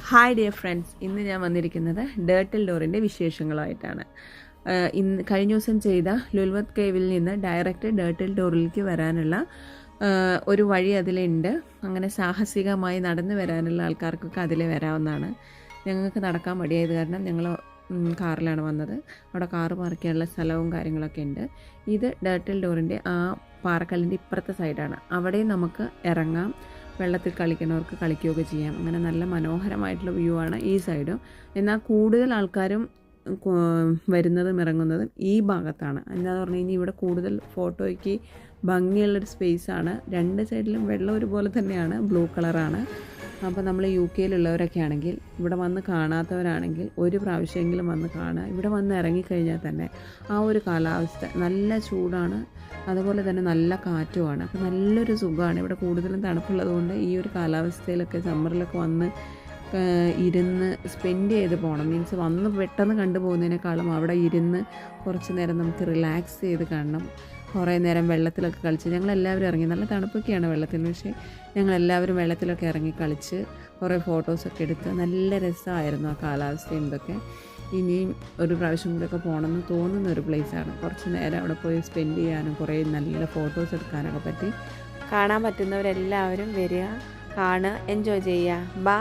Hi dear friends, ഇന്ന് ഞാൻ വന്നിരിക്കുന്നത് ഡേർട്ടിൽ ഡോറിൻ്റെ വിശേഷങ്ങളായിട്ടാണ്. കഴിഞ്ഞ ദിവസം ചെയ്ത ലുൽവത്ത് കേവിൽ നിന്ന് ഡയറക്റ്റ് ഡേർട്ടിൽ ഡോറിലേക്ക് വരാനുള്ള ഒരു വഴി അതിലുണ്ട്. അങ്ങനെ സാഹസികമായി നടന്നു വരാനുള്ള ആൾക്കാർക്കൊക്കെ അതിൽ വരാവുന്നതാണ്. ഞങ്ങൾക്ക് നടക്കാൻ മടിയായത് കാരണം ഞങ്ങൾ കാറിലാണ് വന്നത്. അവിടെ കാറ് പാർക്ക് ചെയ്യാനുള്ള സ്ഥലവും കാര്യങ്ങളൊക്കെ ഉണ്ട്. ഇത് ഡേർട്ടിൽ ഡോറിൻ്റെ ആ പാറക്കല്ലിൻ്റെ ഇപ്പുറത്തെ സൈഡാണ്. അവിടെയും നമുക്ക് ഇറങ്ങാം, വെള്ളത്തിൽ കളിക്കുന്നവർക്ക് കളിക്കുകയൊക്കെ ചെയ്യാം. അങ്ങനെ നല്ല മനോഹരമായിട്ടുള്ള വ്യൂ ആണ് ഈ സൈഡും. എന്നാൽ കൂടുതൽ ആൾക്കാരും വരുന്നതും ഇറങ്ങുന്നതും ഈ ഭാഗത്താണ്. എന്താണെന്ന് പറഞ്ഞു കഴിഞ്ഞാൽ ഇവിടെ കൂടുതൽ ഫോട്ടോയ്ക്ക് ഭംഗിയുള്ളൊരു സ്പേസാണ്. രണ്ട് സൈഡിലും വെള്ളം ഒരുപോലെ തന്നെയാണ്, ബ്ലൂ കളറാണ്. അപ്പോൾ നമ്മൾ UK ആണെങ്കിൽ ഇവിടെ വന്ന് കാണാത്തവരാണെങ്കിൽ ഒരു പ്രാവശ്യമെങ്കിലും വന്ന് കാണുക. ഇവിടെ വന്ന് ഇറങ്ങിക്കഴിഞ്ഞാൽ തന്നെ ആ ഒരു കാലാവസ്ഥ നല്ല ചൂടാണ്, അതുപോലെ തന്നെ നല്ല കാറ്റുമാണ്. അപ്പോൾ നല്ലൊരു സുഖമാണ്. ഇവിടെ കൂടുതലും തണുപ്പുള്ളതുകൊണ്ട് ഈ ഒരു കാലാവസ്ഥയിലൊക്കെ സമ്മറിലൊക്കെ വന്ന് ഇരുന്ന് സ്പെൻഡ് ചെയ്ത് പോകണം. മീൻസ് വന്ന് പെട്ടെന്ന് കണ്ടുപോകുന്നതിനേക്കാളും അവിടെ ഇരുന്ന് കുറച്ച് നേരം നമുക്ക് റിലാക്സ് ചെയ്ത് കാണണം. കുറേ നേരം വെള്ളത്തിലൊക്കെ കളിച്ച് ഞങ്ങളെല്ലാവരും ഇറങ്ങി. നല്ല തണുപ്പൊക്കെയാണ് വെള്ളത്തിൽ, പക്ഷേ ഞങ്ങളെല്ലാവരും വെള്ളത്തിലൊക്കെ ഇറങ്ങി കളിച്ച് കുറേ ഫോട്ടോസൊക്കെ എടുത്ത് നല്ല രസമായിരുന്നു ആ കാലാവസ്ഥയും ഇതൊക്കെ. ഇനിയും ഒരു പ്രാവശ്യം കൂടെയൊക്കെ പോകണമെന്ന് തോന്നുന്ന ഒരു പ്ലേസാണ്. കുറച്ച് നേരം അവിടെ പോയി സ്പെൻഡ് ചെയ്യാനും കുറേ നല്ല ഫോട്ടോസ് എടുക്കാനൊക്കെ പറ്റി. കാണാൻ പറ്റുന്നവരെല്ലാവരും വരിക, കാണുക, എൻജോയ് ചെയ്യുക. ബൈ.